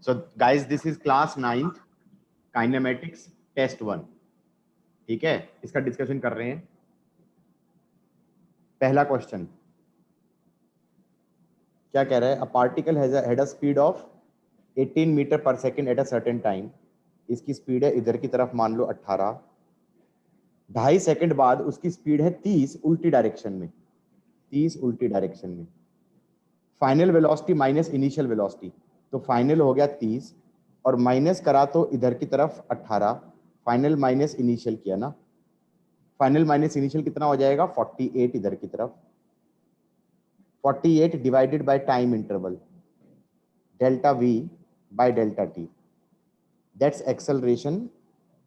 So guys, this is class 9th kinematics test 1. ठीक है, इसका डिस्कशन कर रहे हैं. पहला क्वेश्चन क्या कह रहा है? A particle had a speed of 18 metre पर second at a certain time. इसकी स्पीड है इधर की तरफ मान लो 18. 2.5 सेकंड बाद उसकी स्पीड है 30 उल्टी डायरेक्शन में. 30 उल्टी डायरेक्शन में. Final velocity minus initial velocity. तो फाइनल हो गया 30 और माइनस करा तो इधर की तरफ 18. फाइनल माइनस इनिशियल किया ना. फाइनल माइनस इनिशियल कितना हो जाएगा? 48 इधर की तरफ. 48 divided by time interval delta we by delta T. That's acceleration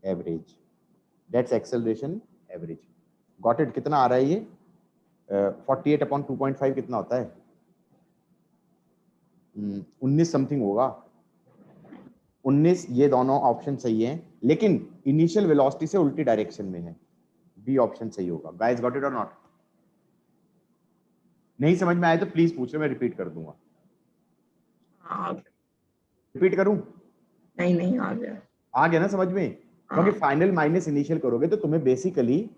average. That's acceleration average. Got it? कितना आ रहा है ये? 48 अपॉन 2.5 कितना होता है? 19 समथिंग होगा. 19. ये दोनों ऑप्शन सही हैं, लेकिन इनिशियल वेलोसिटी से उल्टी डायरेक्शन में है. बी ऑप्शन सही होगा. गाइस गॉट इट और नॉट? नहीं समझ में आया तो प्लीज पूछ लो, मैं रिपीट कर दूंगा. रिपीट करूं? नहीं आ गया. आ गया ना समझ में? क्योंकि फाइनल माइनस इनिशियल करोगे तो तुम्हें बेसिकली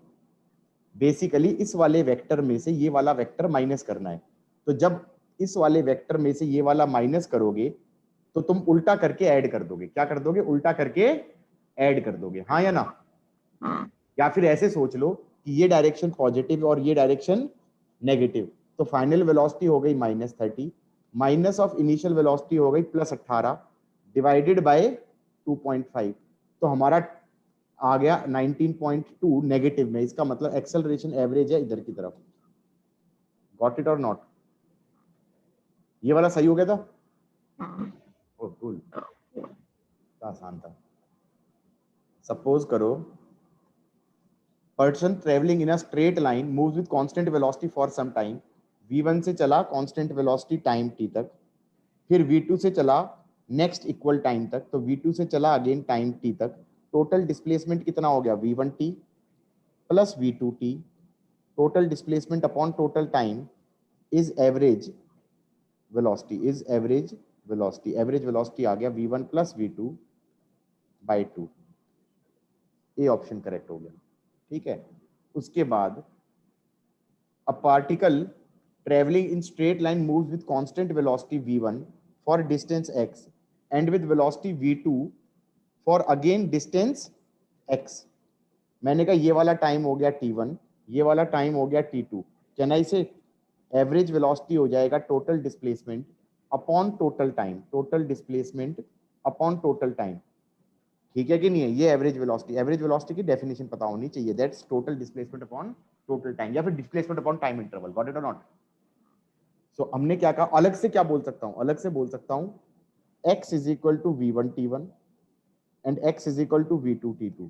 इस वाले वेक्टर में से ये वाला वेक्टर माइनस करना है. तो जब इस वाले वेक्टर में से ये वाला माइनस करोगे तो तुम उल्टा करके ऐड कर दोगे. क्या कर दोगे? उल्टा करके ऐड कर दोगे. हाँ या ना? या फिर ऐसे सोच लो कि ये डायरेक्शन पॉजिटिव और ये डायरेक्शन नेगेटिव. तो फाइनल वेलोसिटी हो गई -30 माइनस ऑफ इनिशियल वेलोसिटी हो गई +18 डिवाइडेड बाय 2.5. तो हमारा आ गया 19.2 नेगेटिव में. इसका मतलब एक्सेलरेशन एवरेज है इधर की तरफ. गॉट इट और नॉट? ये वाला सही हो गया था? Oh cool. आसान था. सपोज करो person travelling in a straight line moves with constant velocity for some time. v1 से चला कांस्टेंट वेलोसिटी टाइम t तक, फिर v2 से चला नेक्स्ट इक्वल टाइम तक, तो v2 से चला अगेन टाइम t तक. टोटल डिस्प्लेसमेंट कितना हो गया? v1t plus v2t. Total displacement upon total time is average velocity. Average velocity आ गया v1 plus v2 by 2. A option correct हो गया. ठीक है. उसके बाद a particle traveling in straight line moves with constant velocity v1 for distance x and with velocity v2 for again distance x. मैंने कहा ये वाला टाइम हो गया t1, ये वाला टाइम हो गया t2. कैन आई से एवरेज वेलोसिटी हो जाएगा total displacement upon total time. Total displacement upon total time. ठीक है कि नहीं है? ये एवरेज वेलोसिटी की डेफिनेशन पता होनी चाहिए. That's total displacement upon total time या फिर displacement upon time interval. Got it और नॉट? सो हमने क्या कहा? अलग से क्या बोल सकता हूं? अलग से बोल सकता हूं x is equal to v1 t1 and x is equal to v2 t2.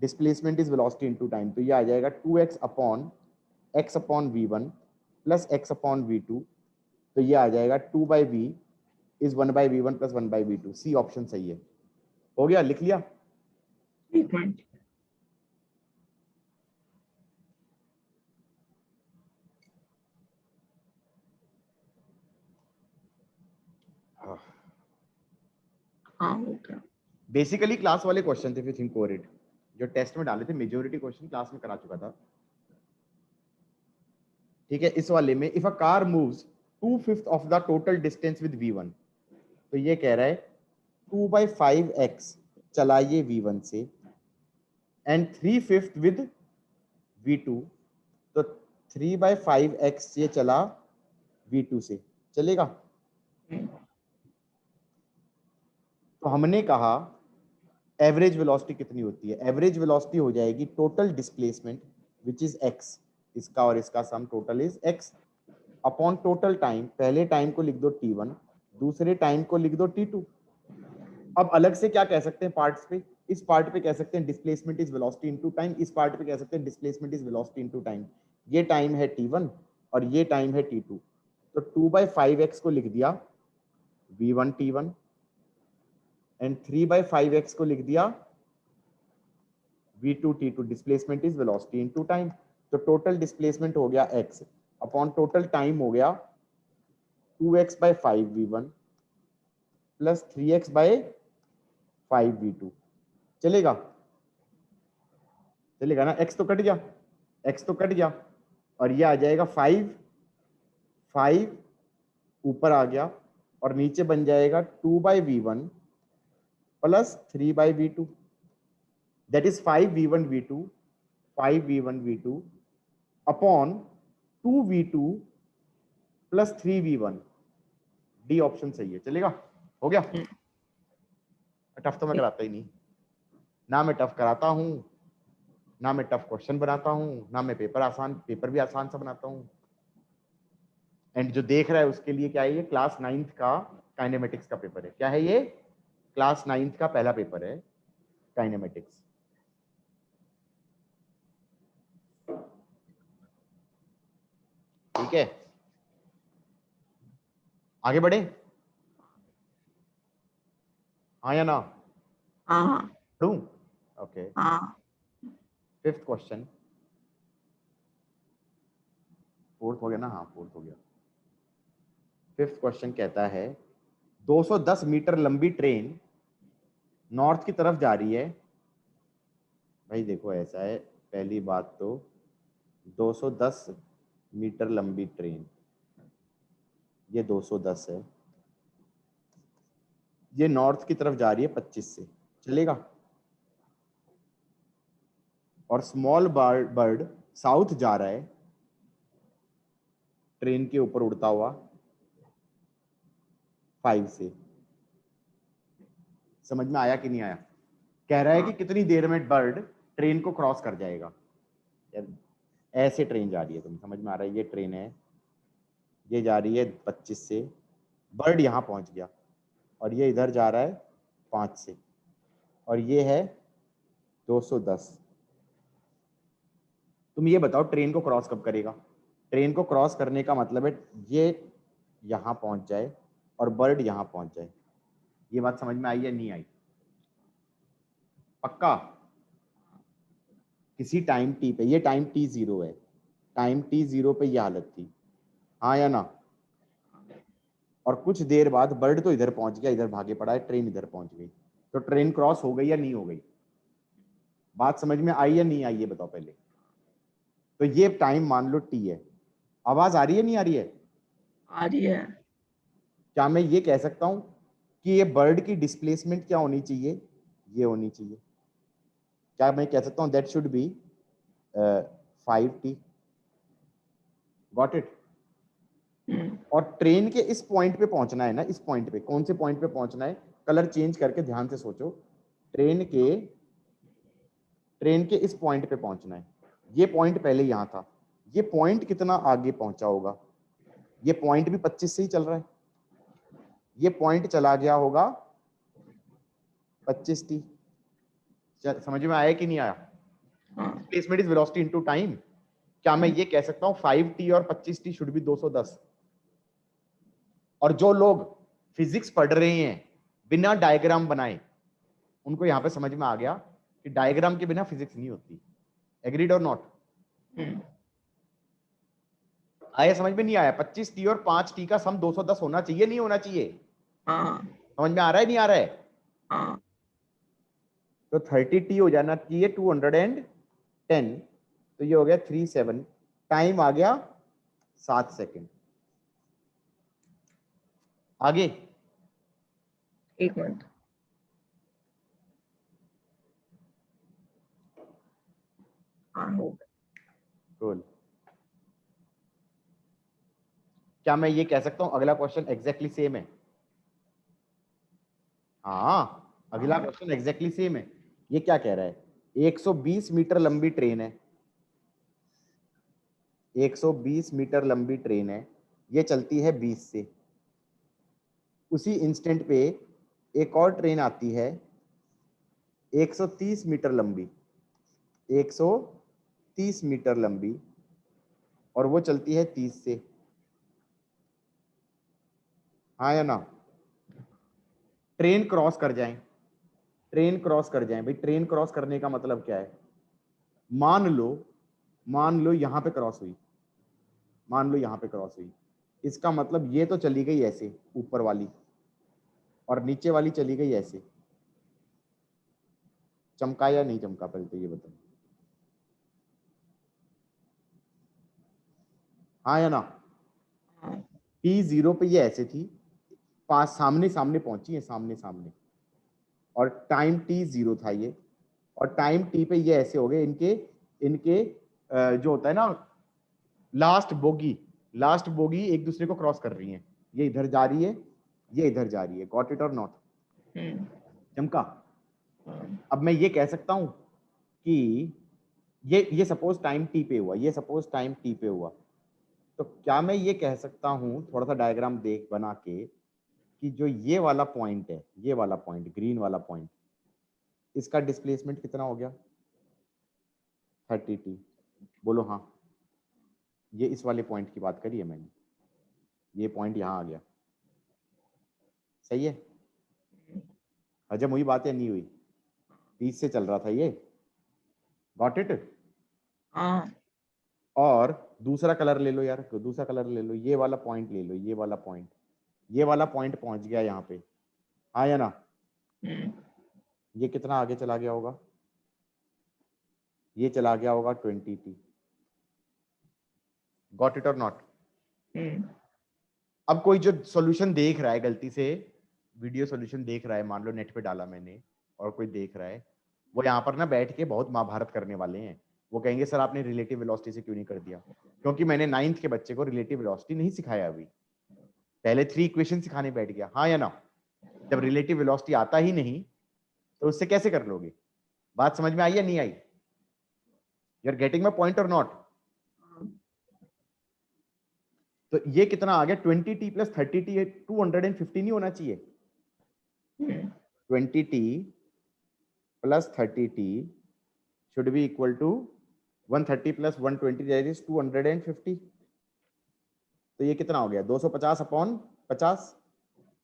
Displacement is velocity into time. तो ये आ जाएगा 2x upon x upon v1 plus x upon v2. तो ये आ जाएगा 2 by v is 1 by v1 plus 1 by v2. C option सही है. हो गया? लिख लिया? बेसिकली क्लास वाले क्वेश्चन थे. If you think over it, जो टेस्ट में डाले थे मेजोरिटी क्वेश्चन क्लास में करा चुका था. ठीक है. इस वाले में if a car moves 2/5 of the total distance with v1, तो ये कह रहा है 2/5x चलाइए v1 से एंड 3/5 विद v2. तो 3/5x ये चला v2 से. चलेगा? तो हमने कहा एवरेज वेलोसिटी कितनी होती है? एवरेज वेलोसिटी हो जाएगी total displacement which is x. इसका और इसका sum total is x upon total time. पहले टाइम को लिख दो t1, दूसरे टाइम को लिख दो t2. अब अलग से क्या कह सकते हैं पार्ट्स पे? इस पार्ट पे कह सकते हैं displacement is velocity into time. इस पार्ट पे कह सकते हैं displacement is velocity into time. ये टाइम है t1 और ये टाइम है t2. तो 2/5x को लिख दिया v1 t1 एंड 3/5x को लिख दिया v2 t2. Displacement is velocity into time. तो टोटल डिस्प्लेसमेंट हो गया x अपॉन टोटल टाइम हो गया 2x/5 v1 plus 3x bye 5v2 चलेगा? चलेगा ना? x तो कट गया, x तो कट गया और ये आ जाएगा 5 ऊपर आ गया और नीचे बन जाएगा 2/v1 plus 3/v2 that is 5v1v2 upon 2v2 plus 3v1। D option सही है, चलेगा? हो गया? टफ तो मैं कराता ही नहीं, ना मैं टफ कराता हूं, ना मैं टफ क्वेश्चन बनाता हूं, ना मैं पेपर भी आसान सा बनाता हूं। एंड जो देख रहा है उसके लिए क्या है, ये क्लास 9th का काइनेमेटिक्स का पेपर है। क्या है ये? क्लास 9th का पहला पेपर है, काइनेमेटिक्स। ठीक है, आगे बढ़े? हाँ या ना? हाँ पढ़ूं? ओके, हाँ 5th क्वेश्चन। 4th हो गया ना? हाँ 4th हो गया। 5th क्वेश्चन कहता है 210 मीटर लंबी ट्रेन नॉर्थ की तरफ जा रही है। भाई देखो ऐसा है, पहली बात तो 210 मीटर लंबी ट्रेन, ये 210 है, ये नॉर्थ की तरफ जा रही है 25 से, चलेगा? और स्मॉल बर्ड साउथ जा रहा है ट्रेन के ऊपर उड़ता हुआ 5 से। समझ में आया कि नहीं आया? कह रहा है कि कितनी देर में बर्ड ट्रेन को क्रॉस कर जाएगा। यार ऐसे ट्रेन जा रही है, तुम्हें समझ में आ रहा है? ये ट्रेन है, ये जा रही है 25 से, बर्ड यहाँ पहुंच गया और ये इधर जा रहा है 5 से, और ये है 210। तुम ये बताओ ट्रेन को क्रॉस कब करेगा? ट्रेन को क्रॉस करने का मतलब है ये यहाँ पहुंच जाए और बर्ड यहाँ पहुंच जाए। ये बात समझ में आई या नहीं आई? पक्का? किसी टाइम टी पे, ये टाइम t0 है, टाइम t0 पे ये हालत थी, हाँ या ना? और कुछ देर बाद बर्ड तो इधर पहुंच गया, इधर भागे पड़ा है, ट्रेन इधर पहुंच गई, तो ट्रेन क्रॉस हो गई या नहीं हो गई? बात समझ में आई या नहीं आई ये बताओ पहले। तो ये टाइम मान लो t है। आवाज आ रही है नहीं आ रही है? आ रही है। क्या मैं ये कह सकता हूं कि ये बर्ड की डिस्प्लेसमेंट क्या होनी चाहिए? ये होनी चाहिए। क्या मैं कह सकता हूं that should be 5t? Got it? और ट्रेन के इस पॉइंट पे पहुंचना है ना, इस पॉइंट पे, कौन से पॉइंट पे पहुंचना है? कलर चेंज करके ध्यान से सोचो। ट्रेन के इस पॉइंट पे पहुंचना है। ये पॉइंट पहले यहां था, ये पॉइंट कितना आगे पहुंचा होगा? ये पॉइंट भी 25 से ही चल रहा है, ये पॉइंट चला गया होगा 25t। समझ में आया कि नहीं आया? Displacement is velocity into time. क्या मैं ये कह सकता हूं 5t और 25t शुड बी 210? और जो लोग फिजिक्स पढ़ रहे हैं बिना डायग्राम बनाए, उनको यहां पे समझ में आ गया कि डायग्राम के बिना फिजिक्स नहीं होती। एग्रीड और नॉट? आया समझ में नहीं आया? 25t और 5t का सम 210 होना चाहिए, नहीं होना चाहिए? समझ में आ रहा है नहीं आ रहा है? तो 30t हो जाना चाहिए 210, तो ये हो गया 37, टाइम आ गया 7 सेकंड। आगे 1 मिनट। हाँ हो गया। रोल। क्या मैं ये कह सकता हूं अगला क्वेश्चन एग्जैक्टली सेम है? हाँ, अगला क्वेश्चन एग्जैक्टली सेम है। ये क्या कह रहा है? 120 मीटर लंबी ट्रेन है, 120 मीटर लंबी ट्रेन है, ये चलती है 20 से। उसी इंस्टेंट पे एक और ट्रेन आती है 130 मीटर लंबी, 130 मीटर लंबी, और वो चलती है 30 से, हाँ या ना? ट्रेन क्रॉस कर जाएं, ट्रेन क्रॉस कर जाएं। भाई ट्रेन क्रॉस करने का मतलब क्या है? मान लो यहां पे क्रॉस हुई, मान लो यहां पे क्रॉस हुई, इसका मतलब ये तो चली गई ऐसे ऊपर वाली, और नीचे वाली चली गई ऐसे, चमका या नहीं चमका पहले तो ये बताओ, हाँ या ना? हाँ टी जीरो पे ये ऐसे थी, पास सामने सामने पहुंची है, सामने सामने, और टाइम टी जीरो था ये, और टाइम टी पे ये ऐसे हो गए, इनके इनके जो होता है ना लास्ट बोगी एक दूसरे को क्रॉस कर रही हैं, ये इधर जा रही है, ये इधर जा रही है, गॉट इट और नॉट? हम्म, चमका? हाँ अब मैं ये कह सकता हूं कि ये सपोज टाइम टी पे हुआ, ये सपोज टाइम टी पे हुआ, तो क्या मैं ये कह सकता हूं थोड़ा सा डायग्राम देख बना के कि जो ये वाला पॉइंट है, ये वाला पॉइंट ग्रीन वाला पॉइंट, इसका डिस्प्लेसमेंट कितना हो गया? 30t। बोलो हाँ। ये इस वाले पॉइंट की बात करी है मैंने, ये पॉइंट यहाँ आ गया, सही है? हजम हुई बात या नहीं हुई? 30 से चल रहा था ये, गॉट इट? हाँ और दूसरा कलर ले लो यार, दूसरा कलर ले लो, ये वाला पॉइंट ले लो, ये वाला पॉइंट, ये वाला पॉइंट पहुंच गया यहाँ पे, हाँ या ना? हम्म, ये कितना आगे चला गया होगा? ये चला गया होगा 20t। गॉट इट और नॉट? हम्म, अब कोई जो सॉल्यूशन देख रहा है, गलती से वीडियो सॉल्यूशन देख रहा है, मान लो नेट पे डाला मैंने और कोई देख रहा है, वो यहाँ पर ना बैठ के बहुत महाभारत करने वाले हैं। वो कहेंगे सर आपने रिलेटिव वेलोसिटी से क्यों नहीं कर दिया? क्योंकि मैंने 9th के बच्चे को रिलेटिव वेलोसिटी नहीं सिखाया अभी, पहले 3 इक्वेशन सिखाने बैठ गया, हाँ या ना? जब रिलेटिव वेलोसिटी आता ही नहीं तो उससे कैसे कर लोगे? बात समझ में आई या नहीं आई? You are getting my point और नॉट? तो ये कितना आ गया? 20t प्लस 30t, 250 नहीं होना चाहिए? 20t plus 30t should be equal to 130 plus 120, that is 250। तो ये कितना हो गया? 250 अपॉन 50,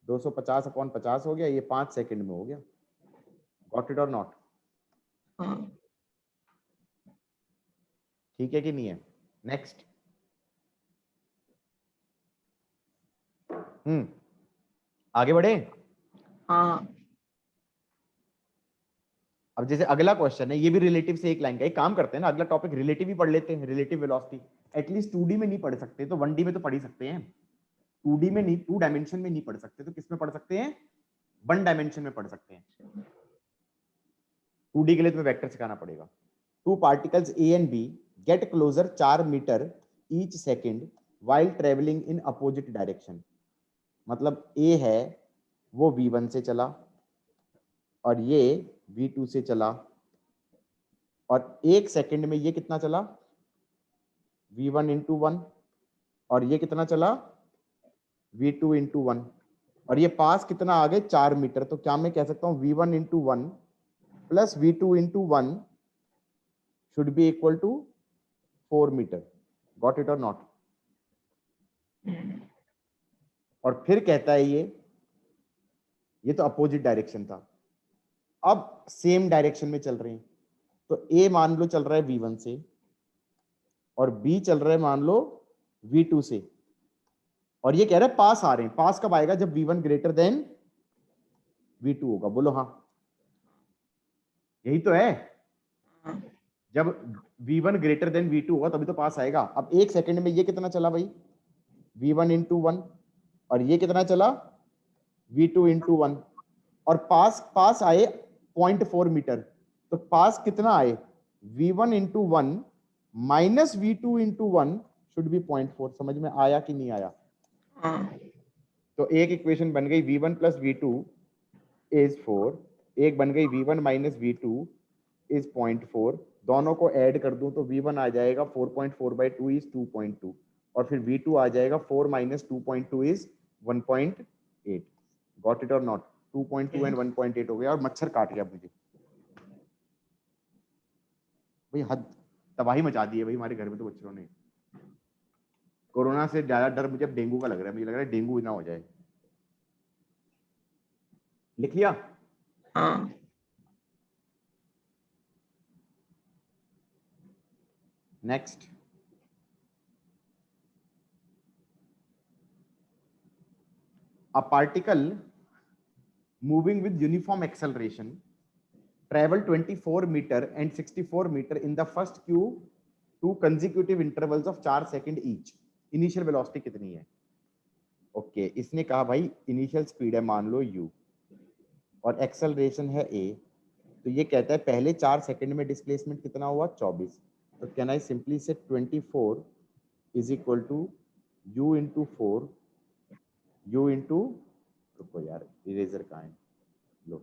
250 अपॉन 50 हो गया, ये 5 सेकंड में हो गया। गॉट इट और नॉट? हाँ ठीक है कि नहीं है? नेक्स्ट। आगे बढ़े। हाँ अब जैसे अगला क्वेश्चन है, ये भी रिलेटिव से एक लाइन का, एक काम करते हैं ना, अगला टॉपिक रिलेटिव ही पढ़ लेते हैं, रिलेटिव वेलोसिटी। एटलीस्ट 2D में नहीं पढ़ सकते तो 1D में तो पढ़ ही सकते हैं। 2D में नहीं, 2 डायमेंशन में नहीं पढ़ सकते तो किस में पढ़ सकते हैं? 1 डायमेंशन में पढ़ सकते हैं। 2D के लिए तुम्हें वेक्टर सिखाना पड़ेगा। Two particles A and B get closer 4 metre each second while travelling in opposite direction. मतलब ए है वो v1 से चला और ये v2 से चला, और 1 सेकेंड में ये कितना चला? v1 इंटू 1, और ये कितना चला? v2 इंटू 1, और ये पास कितना आ गए? 4 मीटर। तो क्या मैं कह सकता हूँ v1 into 1 plus v2 into 1 should be equal to 4 metre? Got it और नॉट? और फिर कहता है ये तो अपोजिट डायरेक्शन था, अब सेम डायरेक्शन में चल रहे हैं। तो ए मान लो चल रहा है v1 से और बी चल रहा है मान लो v2 से, और ये कह रहा है पास आ रहे हैं। पास कब आएगा? जब v1 ग्रेटर देन v2 होगा। बोलो हाँ, यही तो है। जब v1 ग्रेटर देन v2 होगा तभी तो पास आएगा। अब 1 सेकंड में ये कितना चला भाई? v1 इंटू 1, और ये कितना चला? v2 इंटू 1, और पास पास आए 0.4 मीटर। तो पास कितना आए? v1 into 1 minus v2 into 1 should B 0.4। समझ में आया कि नहीं आया? हाँ तो एक इक्वेशन बन गई v1 प्लस v2 इज 4, एक बन गई v1 माइनस v2 इज 0.4। दोनों को ऐड कर दूं तो v1 आ जाएगा 4.4/2 इज 2.2, और फिर v2 आ जाएगा 4 माइनस 2.2 इज 1.8। गॉट इट और नॉट? 2.2 एंड 1.8 हो गया, और मच्छर काट गया मुझे भाई, हद तबाही मचा दी है भाई हमारे घर में तो मच्छरों ने। कोरोना से ज्यादा डर मुझे अब डेंगू का लग रहा है, मुझे लग रहा है डेंगू ना हो जाए। लिख लिया? हाँ next. A particle moving with uniform acceleration travel 24 meter and 64 meter in the first q two consecutive intervals of 4 second each. Initial velocity कितनी है? ओके इसने कहा भाई इनिशियल स्पीड है मान लो u और एक्सेलरेशन है a, तो ये कहता है पहले 4 सेकंड में डिस्प्लेसमेंट कितना हुआ 24. तो can I simply say 24 is equal to u into 4 u into, रुको यार इरेजर कहाँ है, लो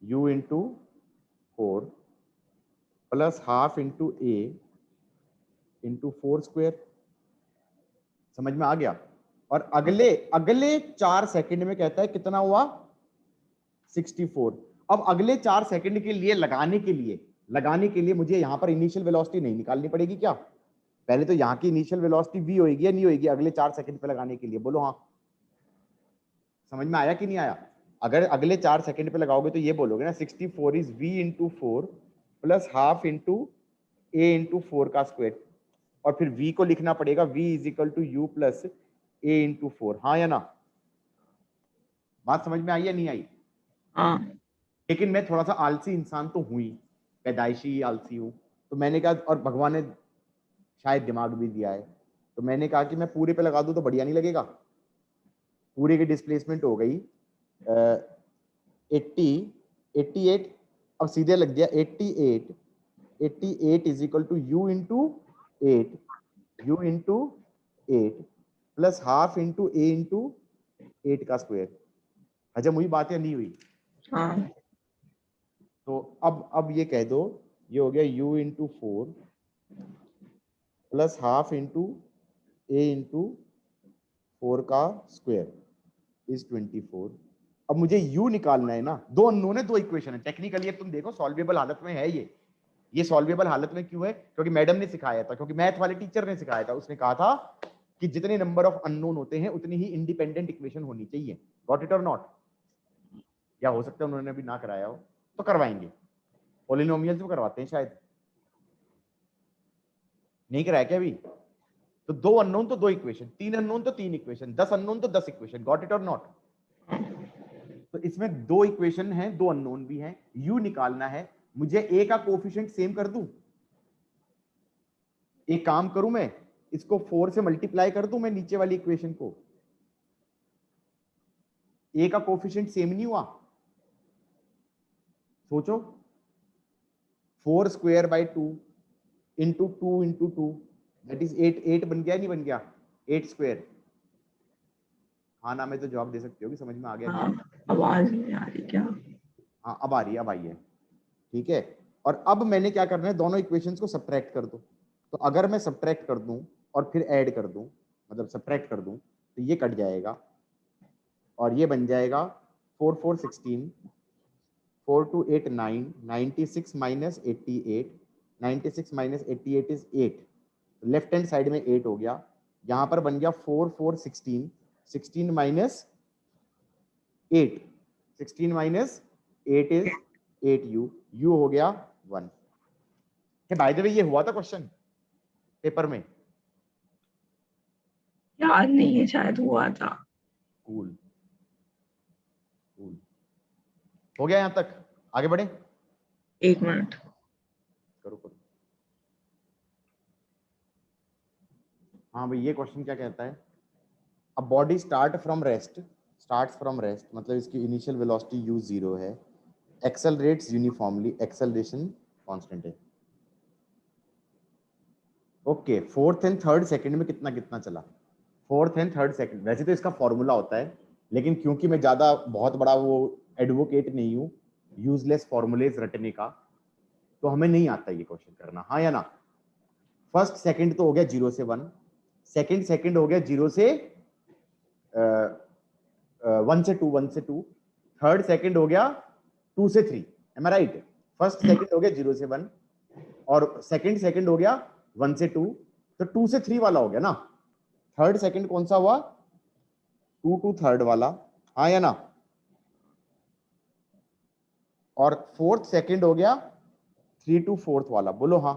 u into 4 plus half into a into 4 square. समझ में आ गया? और अगले अगले 4 सेकंड में कहता है कितना हुआ 64. अब अगले 4 सेकंड के लिए लगाने के लिए मुझे यहां पर इनिशियल वेलोसिटी नहीं निकालनी पड़ेगी क्या? पहले तो यहाँ की इनिशियल वेलोसिटी v होगी या नहीं होगी अगले 4 सेकंड पे लगाने के लिए? बोलो हाँ. समझ में आया कि नहीं आया? अगर अगले 4 सेकंड पे लगाओगे तो ये बोलोगे ना 64 is v into 4 plus half into a into 4 का स्क्वायर, और फिर v को लिखना पड़ेगा v is equal to u plus a into 4. हाँ या ना? बात समझ में आई या नहीं आई? हाँ. लेकिन मैं थोड़ा सा आलसी इंसान तो हुई, पैदाइशी आलसी हूं, तो मैंने कहा, और भगवान ने शायद दिमाग भी दिया है, तो मैंने कहा कि मैं पूरे पे लगा दूं तो बढ़िया नहीं लगेगा. पूरे की डिस्प्लेसमेंट हो गई 80 88, अब सीधे लग गया 88 is equal to u into 8 plus half into a into 8 का स्क्वायर. हजम हुई बात या नहीं हुई? हाँ. तो अब ये कह दो, ये हो गया u into 4 plus half into a into 4 का स्क्वायर इज 24. अब मुझे u निकालना है ना, दो अननोन है, दो इक्वेशन है. टेक्निकली तुम देखो सॉल्वेबल हालत में है ये सॉल्वेबल हालत में क्यों है? क्योंकि मैडम ने सिखाया था, क्योंकि मैथ वाले टीचर ने सिखाया था. उसने कहा था कि जितने नंबर ऑफ अननोन होते हैं उतनी ही इंडिपेंडेंट इक्वेशन होनी चाहिए. गॉट इट और नॉट? या हो सकता है उन्होंने भी ना कराया हो, तो करवाएंगे. पॉलिनोमियल्स में करवाते हैं शायद, नहीं कराया क्या अभी? तो दो अननोन तो दो इक्वेशन, तीन अननोन तो तीन इक्वेशन, 10 अननोन तो 10 इक्वेशन. गॉट इट और नॉट? तो इसमें दो इक्वेशन हैं, दो अननोन भी हैं, u निकालना है मुझे. a का कोएफिशिएंट सेम कर दूं, एक काम करूं मैं, इसको 4 से मल्टीप्लाई कर दूं मैं नीचे वाली इक्वेशन को. a का कोएफिशिएंट सेम नहीं हुआ? सोचो, 4 square by 2 into 2 into 2 that is 8 बन गया नहीं बन गया? 8 स्क्वायर. हाँ ना, मैं तो जवाब दे सकती होगी. समझ में आ गया? हाँ. आवाज नहीं आ रही क्या? हाँ अब आ रही है, अब आई है. ठीक है. और अब मैंने क्या करना है, दोनों इक्वेशंस को सब्ट्रैक्ट कर दो. तो अगर मैं सब्ट्रैक्ट कर दूं और फिर ऐड कर दूं, मतलब सब्ट्रैक्ट कर दूं, तो ये कट जाएगा और ये बन जाएगा 4 4 16 4 2 8 9 96 minus 88 96 minus 88 is 8. Left hand side में 8 हो गया, यहां पर बन गया 4 4 16 16 minus 8 16 minus 8 is 8u. u हो गया 1. बाय द वे ये हुआ था क्वेश्चन पेपर में? याद नहीं है, शायद हुआ था. Cool cool. हो गया यहां तक? आगे बढ़े? 1 मिनट. करो करो. हाँ भाई, ये क्वेश्चन क्या कहता है? A body starts from rest, मतलब इसकी इनिशियल वेलोसिटी u 0 है, एक्सेलरेट्स यूनिफॉर्मली, एक्सेलरेशन कांस्टेंट है. Okay, fourth and third second में कितना कितना चला? फोर्थ एंड थर्ड सेकंड, वैसे तो इसका फॉर्मूला होता है, लेकिन क्योंकि मैं ज्यादा बहुत बड़ा वो एडवोकेट नहीं हूँ यूजलेस फॉर्मूलेज रटने का, तो हमें नहीं आता ये क्वेश्चन करना. हाँ या ना? फर्स्ट सेकंड तो हो गया 0 से 1, सेकंड सेकंड हो गया 0 से 1 से 2, 1 से 2, थर्ड सेकंड हो गया 2 से 3. एम आई राइट? फर्स्ट सेकंड हो गया 0 से 1 और सेकंड सेकंड हो गया 1 से 2, तो 2 से 3 वाला हो गया ना. थर्ड सेकंड कौन सा हुआ? 2 टू थर्ड वाला. हाँ या ना? और फोर्थ सेकंड हो गया 3 टू फोर्थ वाला. बोलो हाँ.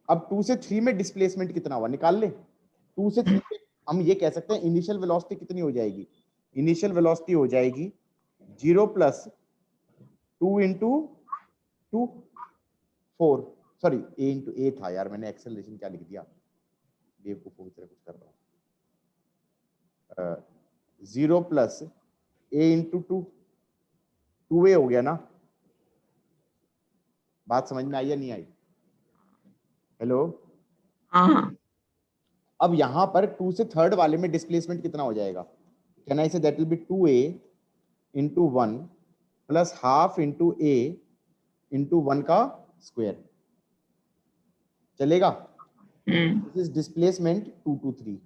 अब 2 से 3 में डिस्प्लेसमेंट कितना हुआ निकाल ले. 2 से 3 में हम ये कह सकते हैं इनिशियल वेलोसिटी कितनी हो जाएगी? इनिशियल वेलोसिटी हो जाएगी 0 plus 2 into 2 4, sorry a into a था यार, मैंने एक्सेलरेशन क्या लिख दिया, बेवकूफों की तरह कुछ कर रहा हूँ। 0 प्लस a इंटू 2a हो गया ना। बात समझ में आई या नहीं आई? हेलो, हाँ अब यहां पर 2 से थर्ड वाले में डिस्प्लेसमेंट कितना हो जाएगा? Can I say that will be 2a into 1 plus half into a into 1 का स्क्वायर, चलेगा? This is displacement 2 to 3।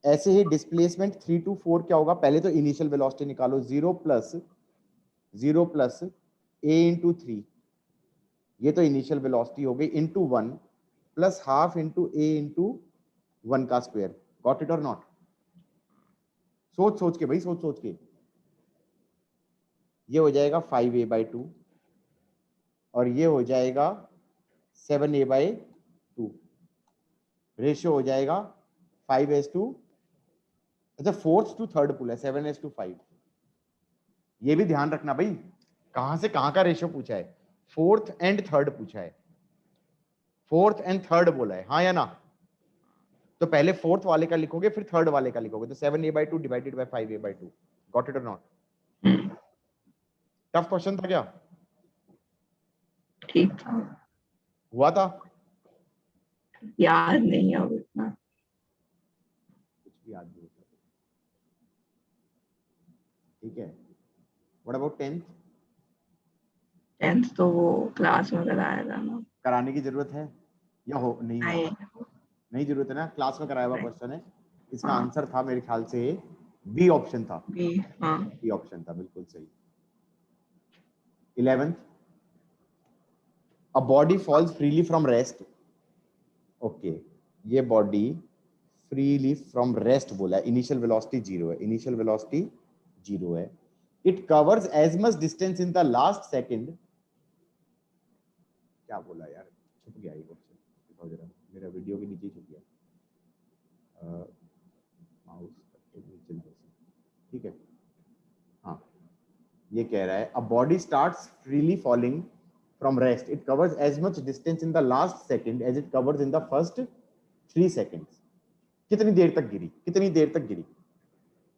ऐसे ही डिस्प्लेसमेंट 3 to 4 क्या होगा? पहले तो इनिशियल वेलोसिटी निकालो, 0 प्लस a इंटू 3, ये तो इनिशियल वेलोसिटी हो गई, into 1 plus half into a into 1 का स्क्वायर। गॉट इट और नॉट? सोच सोच के भाई, सोच सोच के। ये हो जाएगा 5a/2 और ये हो जाएगा 7a/2। रेशियो हो जाएगा 5:, अच्छा फोर्थ टू थर्ड पुल है 7:5। ये भी ध्यान रखना भाई, कहां से कहां का रेशियो पूछा है, फोर्थ एंड थर्ड पूछा है, फोर्थ एंड थर्ड बोला है, हाँ या ना? तो पहले फोर्थ वाले का लिखोगे फिर थर्ड वाले का लिखोगे, तो 7a/2 divided by 5a/2। Got it और नॉट? टफ क्वेश्चन था क्या? ठीक था, हुआ था? याद नहीं अब इतना। कुछ भी याद नहीं होता। ठीक है, व्हाट अबाउट 10th? 10th तो वो क्लास में कराया था ना। कराने की जरूरत है या हो नहीं हुआ? नहीं नहीं जरूरत है ना, क्लास में कराया हुआ नहीं, क्वेश्चन है। इसका हाँ आंसर था मेरे ख्याल से बी ऑप्शन था, भी हाँ। बी ऑप्शन था, बिल्कुल सही। 11th, a body falls freely from rest. Okay, ये बॉडी फ्रीली फ्रॉम रेस्ट बोला है, इनिशियल वेलोसिटी 0 है, इनिशियल वेलोसिटी 0 है। It covers as much distance in the last second. क्या बोला यार, छुप गया ये क्वेश्चन, दिखाओ जरा, मेरा वीडियो के नीचे छुप गया। माउस नीचे ना, ठीक है, हाँ। ये कह रहा है a body starts freely falling from rest, it covers as much distance in the last second as it covers in the first 3 seconds. कितनी देर तक गिरी, कितनी देर तक गिरी?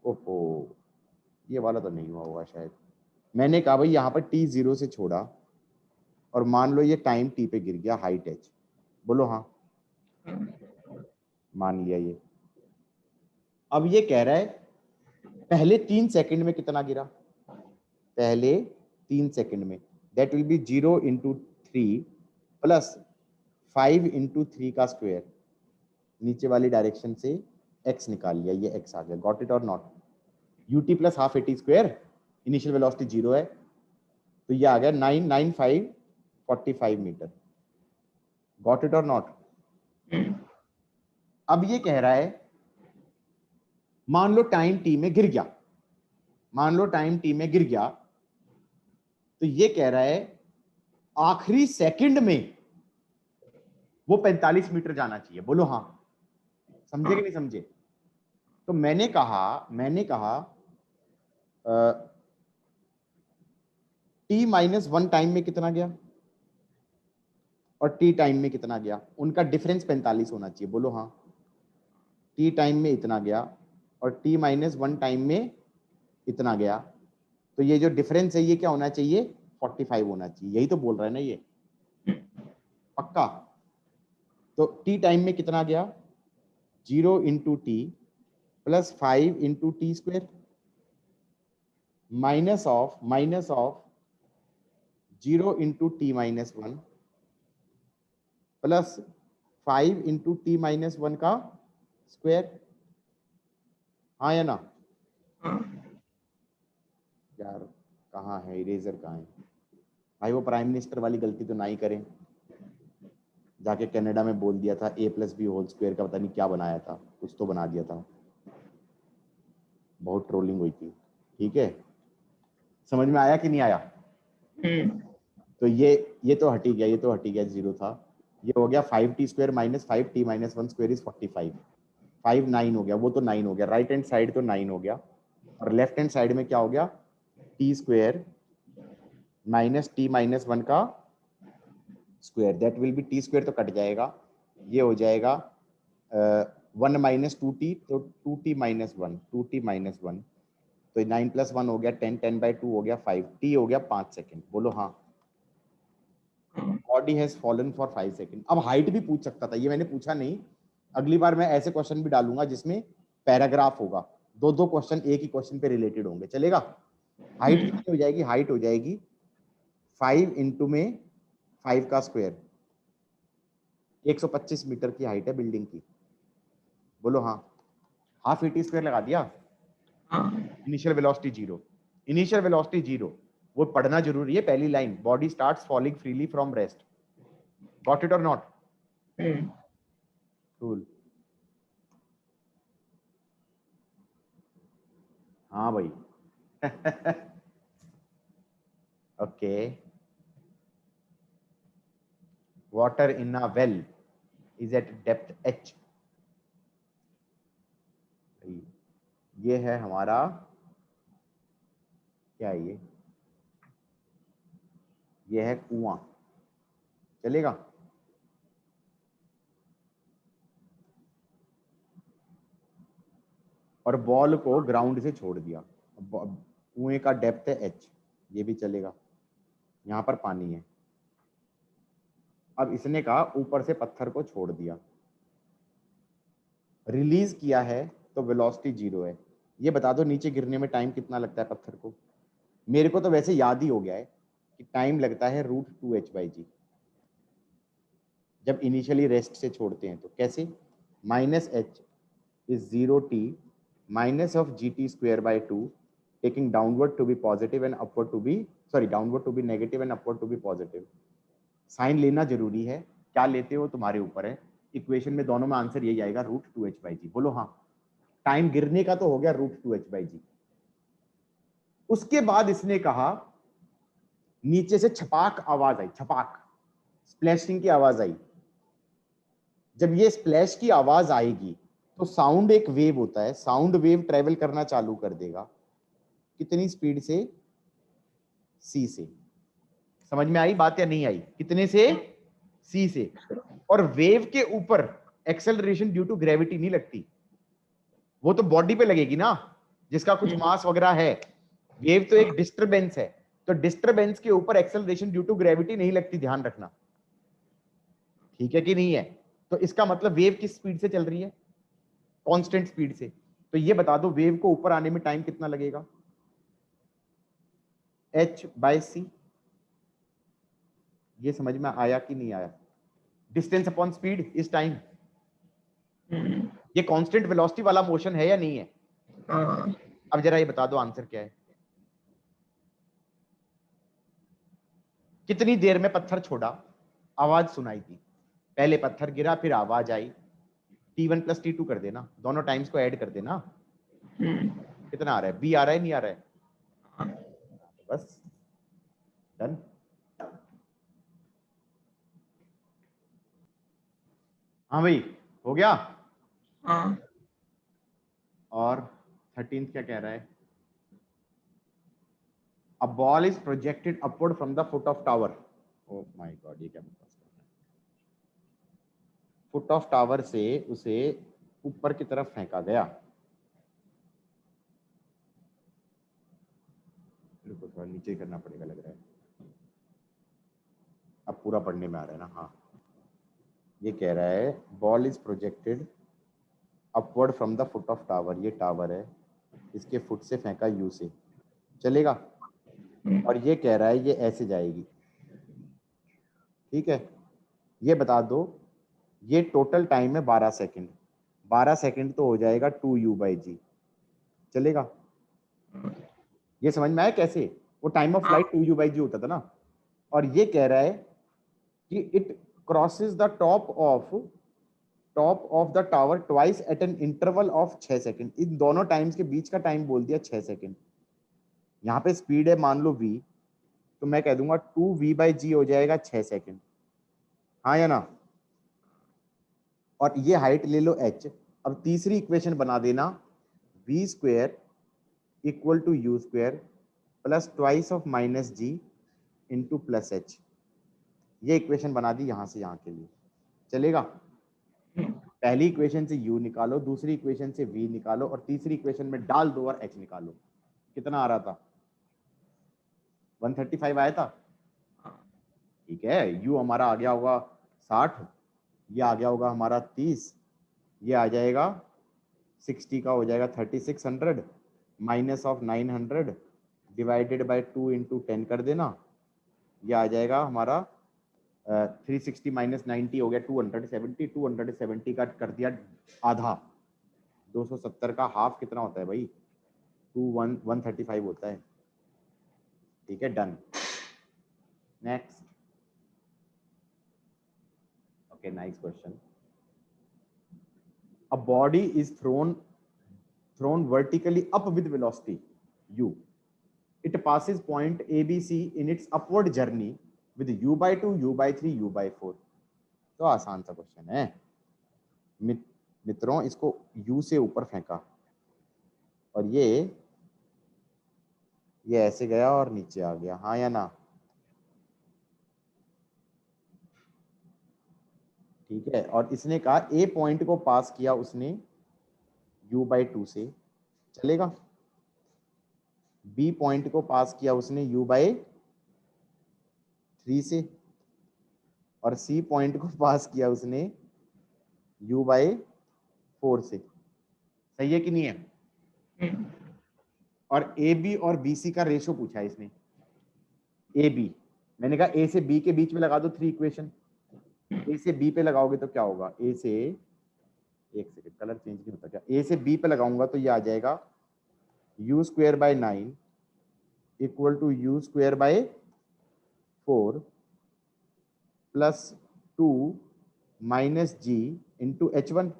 ओहो, ये वाला तो नहीं हुआ होगा शायद। मैंने कहा भाई यहाँ पर t0 से छोड़ा और मान लो ये टाइम t पे गिर गया हाइट h, बोलो हाँ, मान लिया ये। अब ये कह रहा है पहले 3 सेकंड में कितना गिरा, पहले 3 सेकंड में, that will be 0 into 3 plus 5 into 3 का स्क्वायर, नीचे वाली डायरेक्शन से x निकाल लिया, ये x आ गया। गॉट इट और not? ut plus half at square, initial velocity 0 है, तो ये आ गया 99545 मीटर। गॉट इट और नॉट? अब ये कह रहा है मान लो टाइम t में गिर गया, मान लो टाइम t में गिर गया, तो ये कह रहा है आखिरी सेकंड में वो 45 मीटर जाना चाहिए, बोलो हाँ। समझे कि नहीं समझे? तो मैंने कहा t-1 टाइम में कितना गया और t टाइम में कितना गया, उनका डिफरेंस 45 होना चाहिए, बोलो हाँ। t टाइम में इतना गया और t-1 टाइम में इतना गया, तो ये जो डिफरेंस है ये क्या होना चाहिए, 45 होना चाहिए, यही तो बोल रहा है ना ये, पक्का? तो t टाइम में कितना गया, 0 into T plus 5 into T square minus of 0 into t-1 plus 5 into t-1 का स्क्वायर, हाँ या ना? यार कहाँ है इरेजर, कहाँ है भाई? वो प्राइम मिनिस्टर वाली गलती तो ना ही करें, जाके कनाडा में बोल दिया था a+b² का पता नहीं क्या बनाया था, कुछ तो बना दिया था, बहुत ट्रोलिंग हुई थी। ठीक है, समझ में आया कि नहीं आया? तो ये तो हट ही गया, ये तो हट ही गया, 0 था, ये हो गया 5t² minus 5t-1 square is 45, 5 9 हो गया, वो तो 9 हो गया, राइट हैंड साइड तो 9 हो गया, और लेफ्ट हैंड साइड में क्या हो गया, T square minus T minus 1 का square, that will be T square, तो कट जाएगा, ये हो जाएगा 1 माइनस 2t, तो 2t माइनस 1, 2t माइनस 1, तो 9 प्लस 1 हो गया 10, 10/2 हो गया 5, t हो गया 5 सेकेंड। बोलो हाँ। Body has fallen for 5 second. अब हाइट भी पूछ सकता था, ये मैंने पूछा नहीं, अगली बार मैं ऐसे क्वेश्चन भी डालूंगा जिसमें पैराग्राफ होगा, दो दो क्वेश्चन एक ही क्वेश्चन पे रिलेटेड होंगे, चलेगा। हाइट कितनी हो जाएगी, हाइट हो जाएगी 5 इंटू में 5 का स्क्वायर, 125 मीटर की हाइट है बिल्डिंग की। बोलो हाँ। हाफ ई टी स्क्वायर लगा दिया। Initial velocity zero, initial velocity zero, वो पढ़ना जरूरी है, पहली line, body starts falling freely from rest, got it और नॉट? कूल। हाँ भाई। Okay, water in a well is eight depth h, ये है हमारा, क्या है ये है कुआं, चलेगा। और बॉल को ग्राउंड से छोड़ दिया, कुएं का डेप्थ है h, ये भी चलेगा, यहाँ पर पानी है। अब इसने कहा ऊपर से पत्थर को छोड़ दिया, रिलीज किया है, तो वेलोसिटी जीरो है। ये बता दो नीचे गिरने में टाइम कितना लगता है पत्थर को? मेरे को तो वैसे याद ही हो गया है कि टाइम लगता है √2h/g, जब इनिशियली रेस्ट से छोड़ते हैं तो। कैसे? -h is 0t minus of gt²/2, taking downward to be positive and upward to be, sorry, downward to be negative and upward to be positive। Sign लेना जरूरी है, क्या लेते हो तुम्हारे ऊपर है। इक्वेशन में दोनों में आंसर यही आएगा, √2h/g। बोलो हाँ। टाइम गिरने का तो हो गया √2h/g। उसके बाद इसने कहा नीचे से छपाक आवाज आई, छपाक, स्प्लैशिंग की आवाज आई। जब ये स्प्लैश की आवाज आएगी तो साउंड एक वेव होता है, साउंड वेव ट्रेवल करना चालू कर देगा, कितनी स्पीड से? c से। समझ में आई बात या नहीं आई? कितने से? c से। और वेव के ऊपर एक्सेलरेशन ड्यू टू ग्रेविटी नहीं लगती, वो तो बॉडी पे लगेगी ना, जिसका कुछ मास वगैरह है। वेव तो एक डिस्टरबेंस है, तो डिस्टरबेंस के ऊपर एक्सेलरेशन ड्यू टू ग्रेविटी नहीं लगती, ध्यान रखना, ठीक है कि नहीं है? तो इसका मतलब वेव किस स्पीड से चल रही है? कांस्टेंट स्पीड से। तो ये बता दो वेव को ऊपर आने में टाइम कितना लगेगा? h/c। ये समझ में आया कि नहीं आया? Distance upon speed is time. ये कांस्टेंट वेलोसिटी वाला मोशन है या नहीं है? अब जरा ये बता दो आंसर क्या है। कितनी देर में पत्थर छोड़ा, आवाज सुनाई दी, पहले पत्थर गिरा फिर आवाज आई, t1 + t2 कर देना, दोनों टाइम्स को ऐड कर देना। कितना आ रहा है? b आ रहा है नहीं आ रहा है? बस डन। हाँ भाई हो गया। और 13th क्या कह रहा है? A ball is projected upward from the foot of tower। Oh my God, ये क्या बकवास कर रहा है? फुट ऑफ टावर से उसे ऊपर की तरफ फेंका गया। रुको थोड़ा नीचे करना पड़ेगा लग रहा है, अब पूरा पढ़ने में आ रहा है ना। हाँ, ये कह रहा है ball is projected upward from the foot of tower, ये टावर है, इसके फुट से फेंका यू से, चलेगा। और ये कह रहा है ये ऐसे जाएगी, ठीक है। ये बता दो, ये टोटल टाइम है 12 सेकंड, 12 सेकंड तो हो जाएगा 2u/g, चलेगा। ये समझ में आया कैसे? वो टाइम ऑफ फ्लाइट 2u/g होता था ना। और ये कह रहा है कि it crosses the top of the tower twice at an interval of 6 second. इन दोनों टाइम्स के बीच का टाइम बोल दिया 6 सेकंड। यहाँ पे स्पीड है मान लो v, तो मैं कह दूंगा 2v/g हो जाएगा 6 सेकंड, हाँ या ना? और ये हाइट ले लो h। अब तीसरी इक्वेशन बना देना, v² equal to u square plus twice of minus g into plus h. ये इक्वेशन बना दी यहाँ से यहाँ के लिए, चलेगा। पहली इक्वेशन से u निकालो, दूसरी इक्वेशन से v निकालो और तीसरी इक्वेशन में डाल दो और h निकालो। कितना आ रहा था? 135 आया था। ठीक है, u हमारा आ गया होगा 60, ये आ गया होगा हमारा 30, ये आ जाएगा 60 का हो जाएगा 3600 minus of 900 divided by 2 into 10 कर देना, ये आ जाएगा हमारा 360 माइनस 90 हो गया 270। 270 का कर दिया आधा, 270 का हाफ कितना होता है भाई? 135 होता है। ठीक है, done. Next. Okay, nice question. A body is thrown vertically up with velocity u. It passes point ABC in its upward journey with u by 2, u by 3, u by 4. तो आसान सा क्वेश्चन है मित्रों। इसको u से ऊपर फेंका और ये ऐसे गया और नीचे आ गया, हाँ या ना? ठीक है, और इसने कहा ए पॉइंट को पास किया उसने u by 2 से, चलेगा। बी पॉइंट को पास किया उसने u by 3 से, और सी पॉइंट को पास किया उसने u by 4 से। सही है कि नहीं है? और ए बी और बी सी का रेशो पूछा है इसने। ए बी, मैंने कहा ए से बी के बीच में लगा दो 3 इक्वेशन। ए से बी पे लगाओगे तो क्या होगा? ए से, एक सेकेंड, कलर चेंज नहीं होता क्या? ए से बी पे लगाऊंगा तो ये आ जाएगा u square by 9 equal to u square by 4 plus 2 minus g into H1।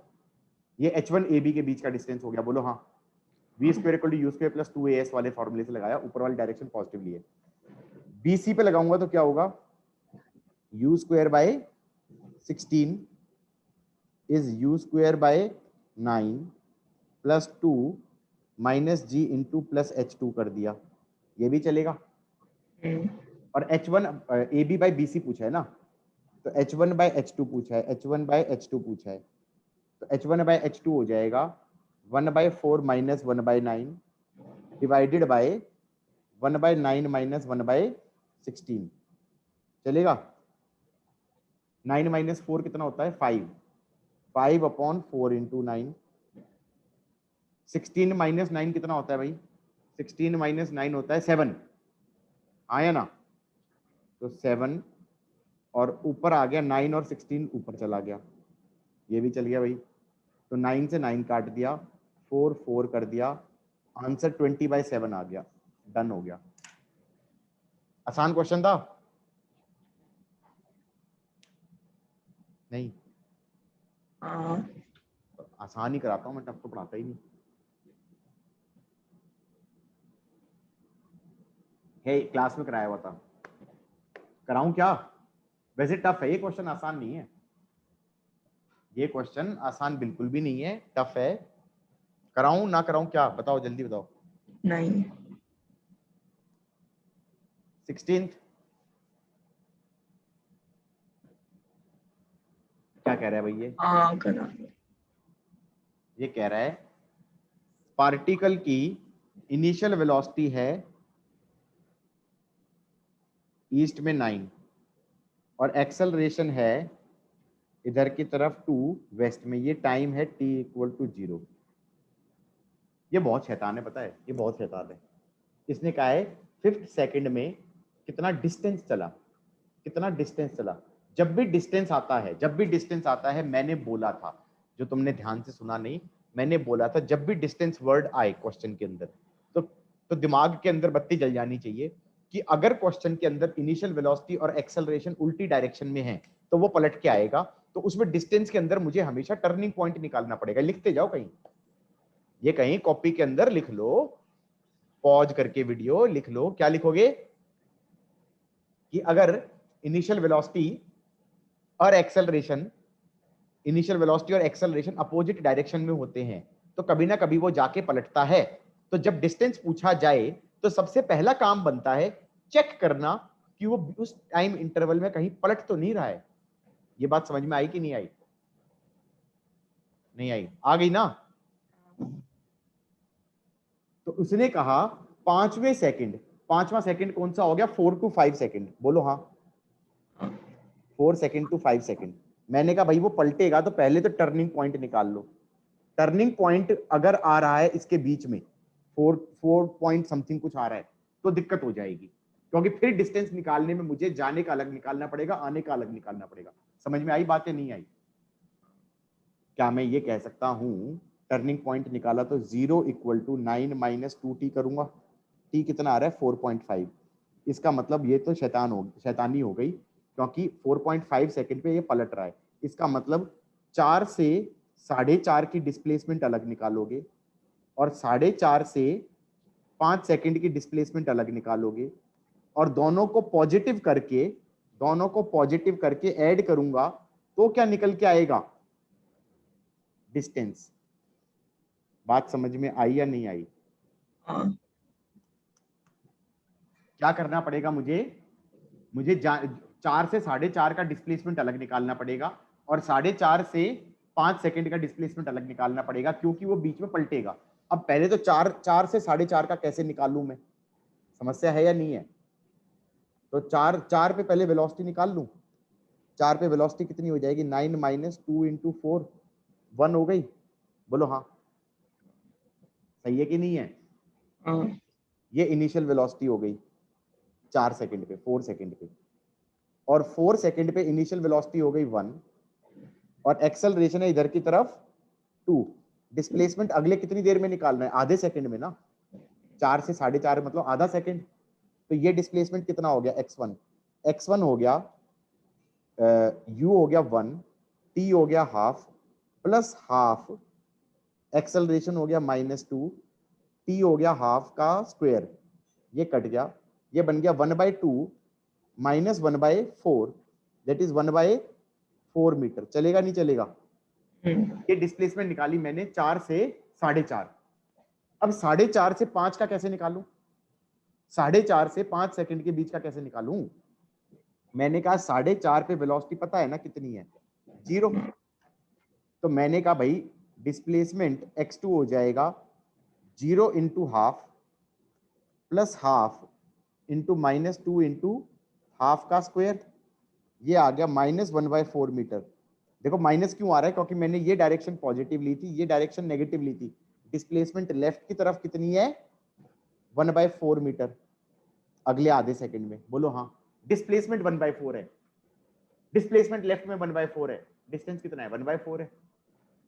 ये H1 ए बी के बीच का डिस्टेंस हो गया, बोलो हाँ। V square equal to u square plus 2as वाले फॉर्मूले से लगाया, ऊपर वाली डायरेक्शन पॉजिटिव लिए। बी सी पे लगाऊंगा तो क्या होगा? U square by 16 is u square by 9 plus 2 minus g into plus H2 कर दिया, ये भी चलेगा। और H1 A B by B C पूछा है ना, तो H1 बाय H2 पूछा है, H1 बाय H2 पूछा है, तो H1 बाय H2 हो जाएगा 1/4 माइनस 1/9 डिवाइडेड बाय 1/9 माइनस 1/16, चलेगा। 9 माइनस 4 कितना होता है? 5। 5/4 इंटू 9। 16 माइनस 9 कितना होता है भाई? 16 माइनस 9 होता है 7, आया ना? तो 7 और ऊपर आ गया 9 और 16 ऊपर चला गया, ये भी चल गया भाई। तो 9 से 9 काट दिया, 4 4 कर दिया, आंसर 20/7 आ गया, डन हो गया। आसान क्वेश्चन था नहीं? आसान ही कराता हूं मैं, टफ तो पढ़ाता ही नहीं है। क्लास में कराया हुआ था, कराऊं क्या? वैसे टफ है ये क्वेश्चन, आसान नहीं है ये क्वेश्चन, आसान बिल्कुल भी नहीं है, टफ है। कराऊं ना कराऊं, क्या बताओ, जल्दी बताओ। नहीं। 16th क्या कह रहा है भाई? हाँ करा। ये कह रहा है पार्टिकल की इनिशियल वेलोसिटी है ईस्ट में 9 और एक्सेलरेशन है इधर की तरफ 2 वेस्ट में, ये टाइम है t इक्वल टू 0। ये बहुत शैतान है, पता है, ये बहुत शैतान है। इसने कहा है 5th सेकंड में कितना डिस्टेंस चला, कितना डिस्टेंस चला। जब भी डिस्टेंस आता है, मैंने बोला था, जो तुमने ध्यान से सुना नहीं, मैंने बोला था जब भी डिस्टेंस वर्ड आए क्वेश्चन के अंदर तो दिमाग के अंदर बत्ती जल जानी चाहिए कि अगर क्वेश्चन के अंदर इनिशियल वेलोसिटी और एक्सेलरेशन उल्टी डायरेक्शन में है तो वो पलट के आएगा, तो उसमें डिस्टेंस के अंदर मुझे हमेशा टर्निंग पॉइंट निकालना पड़ेगा। लिखते जाओ कहीं, ये कहीं कॉपी के अंदर लिख लो, पॉज करके वीडियो लिख लो। क्या लिखोगे? कि अगर इनिशियल वेलोसिटी और एक्सेलरेशन अपोजिट डायरेक्शन में होते हैं तो कभी ना कभी वो जाके पलटता है। तो जब डिस्टेंस पूछा जाए तो सबसे पहला काम बनता है चेक करना कि वो उस टाइम इंटरवल में कहीं पलट तो नहीं रहा है। ये बात समझ में आई कि नहीं आई? नहीं आई? आ गई ना? तो उसने कहा पांचवें सेकंड, पांचवा सेकंड कौन सा हो गया? 4 to 5 सेकंड। बोलो हाँ, 4 सेकंड to 5 सेकंड। मैंने कहा भाई वो पलटेगा तो पहले तो टर्निंग पॉइंट निकाल लो। टर्निंग पॉइंट अगर आ रहा है इसके बीच में 4 पॉइंट समथिंग कुछ आ रहा है तो दिक्कत हो जाएगी, क्योंकि फिर डिस्टेंस निकालने में मुझे जाने का अलग निकालना पड़ेगा, आने का अलग निकालना पड़ेगा। समझ में आई बात या नहीं आई? क्या मैं ये कह सकता हूं टर्निंग पॉइंट निकाला तो 0 इक्वल टू 9 माइनस 2t करूंगा? t कितना आ रहा है? 4.5। इसका मतलब ये तो शैतानी हो गई, क्योंकि 4.5 सेकंड पे ये पलट रहा है। इसका मतलब 4 से 4.5 की डिस्प्लेसमेंट अलग निकालोगे और 4.5 से 5 सेकंड की डिस्प्लेसमेंट अलग निकालोगे और दोनों को पॉजिटिव करके ऐड करूंगा तो क्या निकल के आएगा? डिस्टेंस। बात समझ में आई या नहीं आई? हाँ, क्या करना पड़ेगा मुझे? मुझे 4 से 4.5 का डिस्प्लेसमेंट अलग निकालना पड़ेगा और 4.5 से 5 सेकंड का डिस्प्लेसमेंट अलग निकालना पड़ेगा, क्योंकि वो बीच में पलटेगा। अब पहले तो 4 से 4.5 का कैसे निकालूं मैं? समस्या है या नहीं है? तो 4 पे पहले वेलोसिटी निकाल लूं। 4 पे वेलोसिटी कितनी हो जाएगी? 9 माइनस 2 इंटू 4, 1 हो गई। बोलो हाँ, सही है कि नहीं है? हाँ, ये इनिशियल वेलोसिटी हो गई 4 सेकंड पे, 4 सेकंड पे, और 4 सेकंड पे इनिशियल वेलोसिटी हो गई 1 और एक्सेलरेशन है इधर की तरफ 2। डिस्प्लेसमेंट अगले कितनी देर में निकालना है? आधे सेकंड में ना। 4 से 4.5 मतलब आधा सेकंड। तो ये डिस्प्लेसमेंट कितना हो गया? x1 हो गया u हो गया 1, t हो गया हाफ, प्लस हाफ एक्सेलरेशन हो गया -2, t हो गया हाफ का स्क्वायर, ये कट गया, ये बन गया 1/2 माइनस 1/4, दैट इज 1/4 मीटर। चलेगा नहीं चलेगा? ये डिस्प्लेसमेंट निकाली मैंने 4 से 4.5। अब 4.5 से 5 का कैसे निकालूं? 4.5 से 5 सेकंड के बीच का कैसे निकालूं? मैंने कहा 4.5 पे वेलोसिटी पता है ना कितनी है? 0। तो मैंने कहा भाई डिस्प्लेसमेंट x2 हो जाएगा 0 into half plus half into -2 into half का स्क्वायर, ये आ गया -1/4 मीटर। देखो माइनस क्यों आ रहा है? क्योंकि मैंने ये डायरेक्शन पॉजिटिव ली थी, ये डायरेक्शन नेगेटिव ली थी। डिस्प्लेसमेंट लेफ्ट की तरफ कितनी है? 1/4 मीटर अगले आधे सेकंड में। बोलो हाँ, डिस्प्लेसमेंट 1/4 है, डिस्प्लेसमेंट लेफ्ट में 1/4 है, डिस्टेंस कितना है? 1/4 है।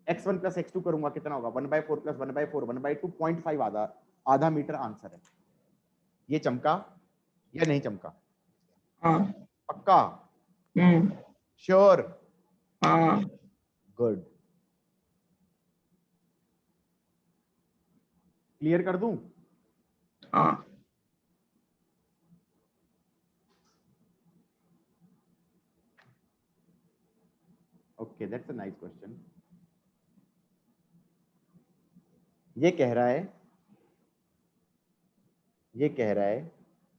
x1 प्लस x2 करूंगा कितना होगा? 1/4 प्लस 1/4 1/2 0.5, आधा मीटर आंसर है। ये चमका या नहीं चमका? हाँ, पक्का? हम्म, श्योर? हाँ, गुड। क्लियर कर दूं? हाँ, okay, that's a nice question. ये कह रहा है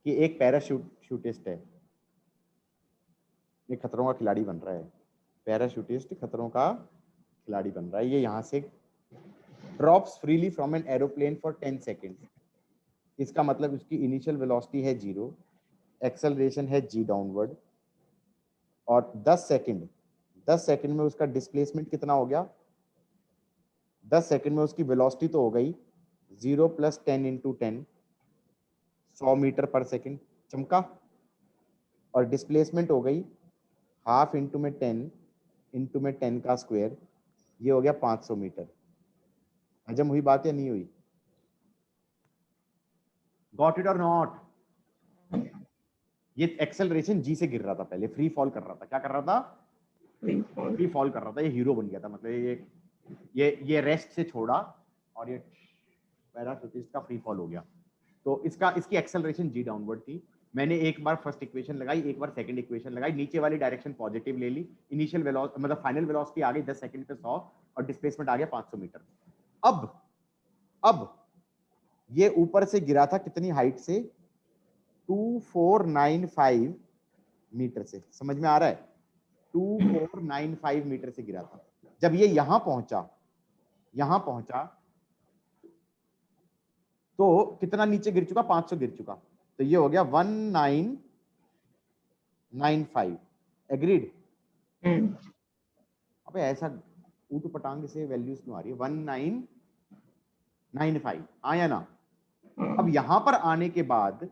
कि एक पैराशूटिस्ट है, ये खतरों का खिलाड़ी बन रहा है। पैराशूटिस्ट खतरों का खिलाड़ी बन रहा है। ये यहाँ से drops freely from an aeroplane for 10 seconds. इसका मतलब उसकी इनिशियल वेलोसिटी है 0, एक्सेलरेशन है g डाउनवर्ड, और 10 सेकंड में उसका डिस्प्लेसमेंट कितना हो गया? 10 सेकंड में उसकी वेलोसिटी तो हो गई 0 + 10 × 10, 100 मीटर पर सेकंड। चमका? और डिस्प्लेसमेंट हो गई हाफ इंटू में 10 का स्क्वायर, ये हो गया 500 मीटर। हजम हुई बात या नहीं हुई? गॉट इट और नॉट? ये एक्सेलरेशन जी से गिर रहा था, पहले फ्री फॉल कर रहा था। क्या कर रहा था? फ्री फॉल कर रहा था। ये हीरो बन गया था, मतलब ये रेस्ट से छोड़ा और ये पैराशूटिस्ट का फ्री फॉल हो गया। तो इसकी एक्सेलरेशन जी डाउनवर्ड थी। मैंने एक बार फर्स्ट इक्वेशन लगाई, एक बार सेकंड इक्वेशन लगाई, नीचे वाली डायरेक्शन पॉजिटिव ले ली, इनिशियल वेलोसिटी मतलब फाइनल वेलोसिटी आ गई 10 सेकंड पे 100 और डिस्प्लेसमेंट आ गया 500 मीटर। अब ये ऊपर से गिरा था कितनी हाइट से, 2495 मीटर से, समझ में आ रहा है, 2495 मीटर से गिरा था। जब ये यहां पहुंचा तो कितना नीचे गिर चुका, 500 गिर चुका, तो ये हो गया 1995। एग्रीड? अबे ऐसा ऊट पटांग से वैल्यूज क्यों आ रही है, 1995, आया ना। अब यहां पर आने के बाद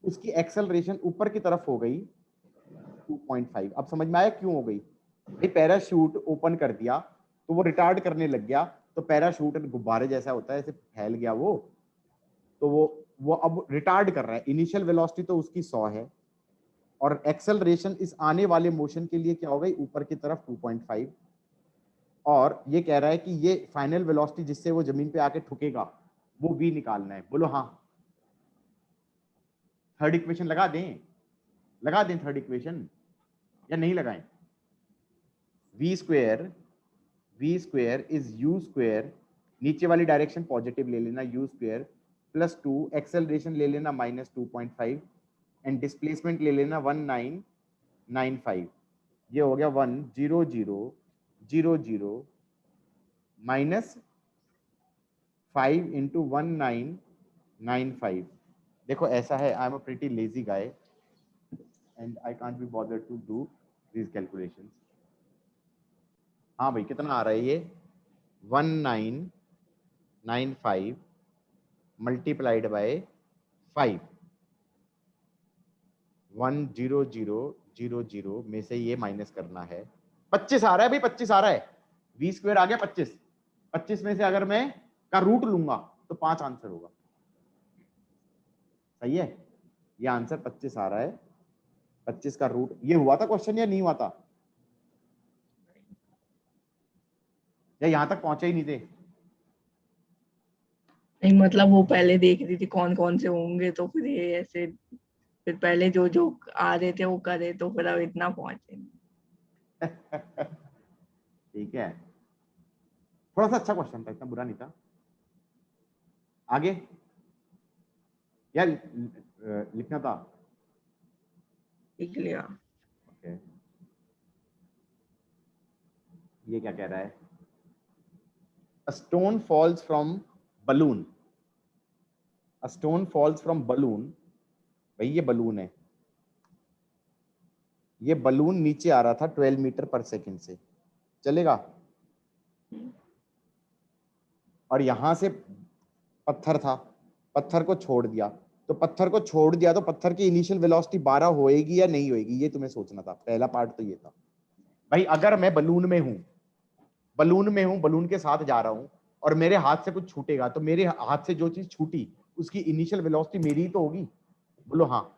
उसकी एक्सेलरेशन ऊपर की तरफ हो गई 2.5। अब समझ में आया क्यों हो गई, भाई पैराशूट ओपन कर दिया तो वो रिटार्ड करने लग गया, तो पैराशूट गुब्बारे जैसा होता है, ऐसे फैल गया वो, तो वो अब रिटार्ड कर रहा है। इनिशियल वेलोसिटी तो उसकी 100 है, और एक्सेलरेशन इस आने वाले मोशन के लिए क्या हो गई, ऊपर की तरफ 2.5, और ये कह रहा है कि ये फाइनल वेलोसिटी जिससे वो जमीन पे आके ठुकेगा वो v निकालना है। बोलो हाँ। थर्ड इक्वेशन लगा दें थर्ड इक्वेशन, या नहीं लगाएं? v square is u square, नीचे वाली डायरेक्शन पॉजिटिव ले लेना, u स्क्वेयर प्लस 2, एक्सेलरेशन ले लेना -2.5, एंड डिस्प्लेसमेंट ले लेना 1995। ये हो गया 10000 माइनस 5 इंटू 1995। देखो ऐसा है, I am a pretty lazy guy and I can't be bothered to do these calculations. हाँ भाई, कितना आ रहा है ये, 1995 मल्टीप्लाइड बाय 5, 10000 में से ये माइनस करना है, 25 आ रहा है भाई, 25 आ रहा है, v स्क्वायर आ गया 25, 25 में से अगर मैं का रूट लूंगा तो 5 आंसर होगा। सही है, ये आंसर 25 आ रहा है, 25 का रूट, ये हुआ था क्वेश्चन या नहीं हुआ था, या यहां तक पहुंचे ही नहीं थे? नहीं मतलब वो पहले देख रही थी कौन कौन से होंगे, तो फिर ये ऐसे फिर पहले जो जो आ रहे थे वो करे, तो फिर अब इतना पहुंचे। ठीक है, थोड़ा सा अच्छा क्वेश्चन था, इतना बुरा नहीं था। आगे यार लिखना था। लिख लिया। ओके, ये क्या कह रहा है, a stone falls from balloon, a stone falls from balloon, भाई ये बलून है, ये बलून नीचे आ रहा था 12 मीटर पर सेकंड से, चलेगा, और यहां से पत्थर था, पत्थर को छोड़ दिया, तो पत्थर की इनिशियल वेलोसिटी 12 होएगी या नहीं होएगी, ये तुम्हें सोचना था। पहला पार्ट तो ये था भाई, अगर मैं बलून में हूं, बलून के साथ जा रहा हूं, और मेरे हाथ से कुछ छूटेगा, तो मेरे हाथ से जो चीज छूटी उसकी इनिशियल वेलोसिटी मेरी ही तो होगी। बोलो हाँ।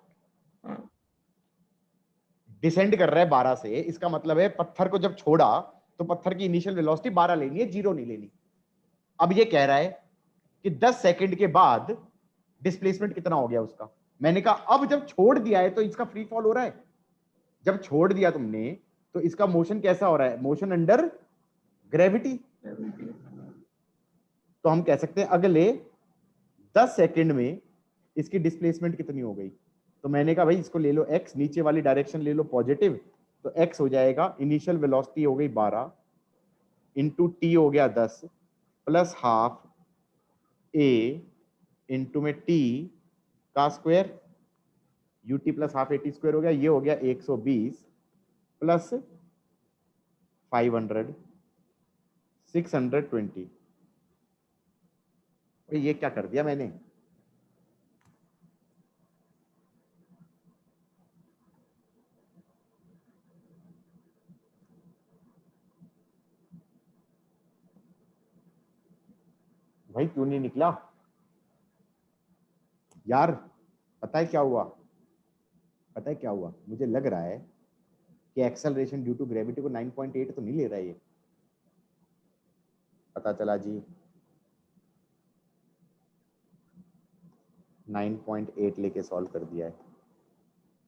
डिसेंड कर रहा है 12 से, इसका मतलब है पत्थर को जब छोड़ा तो पत्थर की इनिशियल वेलोसिटी 12 लेनी है, 0 नहीं लेनी। अब ये कह रहा है कि 10 सेकंड के बाद डिस्प्लेसमेंट कितना हो गया उसका। मैंने कहा अब जब छोड़ दिया है तो इसका फ्री फॉल हो रहा है, जब छोड़ दिया तुमने तो इसका मोशन कैसा हो रहा है, मोशन अंडर ग्रेविटी। तो हम कह सकते हैं अगले 10 सेकंड में इसकी डिस्प्लेसमेंट कितनी हो गई। तो मैंने कहा भाई इसको ले लो x, नीचे वाली डायरेक्शन ले लो पॉजिटिव, तो x हो जाएगा इनिशियल वेलोसिटी हो गई 12 इंटू टी हो गया 10 प्लस हाफ a इंटू में t का square, ut plus half eighty square हो गया, ये हो गया 120 प्लस 500 620। ये क्या कर दिया मैंने, भाई क्यों नहीं निकला यार। पता है क्या हुआ, मुझे लग रहा है कि एक्सेलरेशन ड्यू टू ग्रेविटी को 9.8 तो नहीं ले रहा है ये। पता चला जी 9.8 लेके सॉल्व कर दिया है,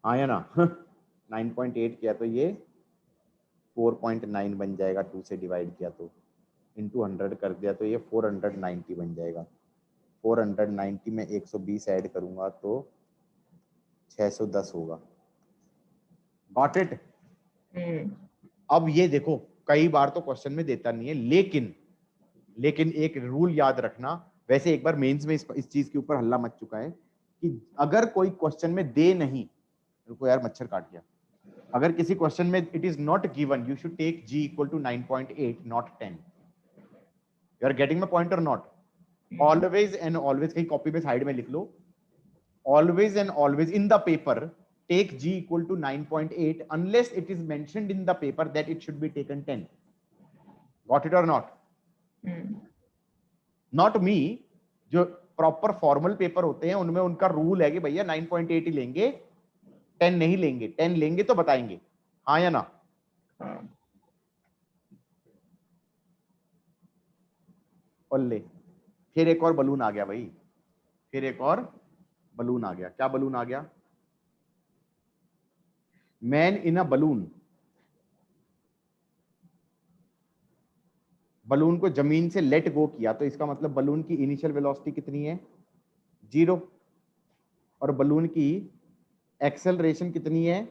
हाँ या ना 9.8 किया तो ये 4.9 बन जाएगा, 2 से डिवाइड किया तो, इंटू 100 कर दिया तो ये 490 बन जाएगा, 490 में 120 ऐड करूंगा तो 610 होगा। Got it? अब ये देखो, कई बार तो क्वेश्चन में देता नहीं है, लेकिन एक रूल याद रखना। वैसे एक बार मेंस में इस चीज के ऊपर हल्ला मच चुका है कि अगर कोई क्वेश्चन में दे नहीं, रुको यार मच्छर काट गया, अगर किसी क्वेश्चन में it is not given, you should take g equal to 9.8 not 10। You are getting my point और नॉट? ऑलवेज एंड ऑलवेज, कहीं कॉपी पे साइड में लिख लो, always and always in the paper take g equal to 9.8 unless it is mentioned in the paper that it should be taken 10. Got it or not? Not me. जो proper formal paper होते हैं उनमें उनका rule है कि भैया 9.8 ही लेंगे, 10 नहीं लेंगे। 10 लेंगे तो बताएंगे, हाँ या ना? ओले, फिर एक और बलून आ गया भाई, फिर एक और बलून आ गया। क्या बलून आ गया? Man in a balloon. Balloon को जमीन से लेट गो किया तो इसका मतलब बलून की इनिशियल वेलोसिटी कितनी है? 0। और बलून की एक्सेलरेशन कितनी है?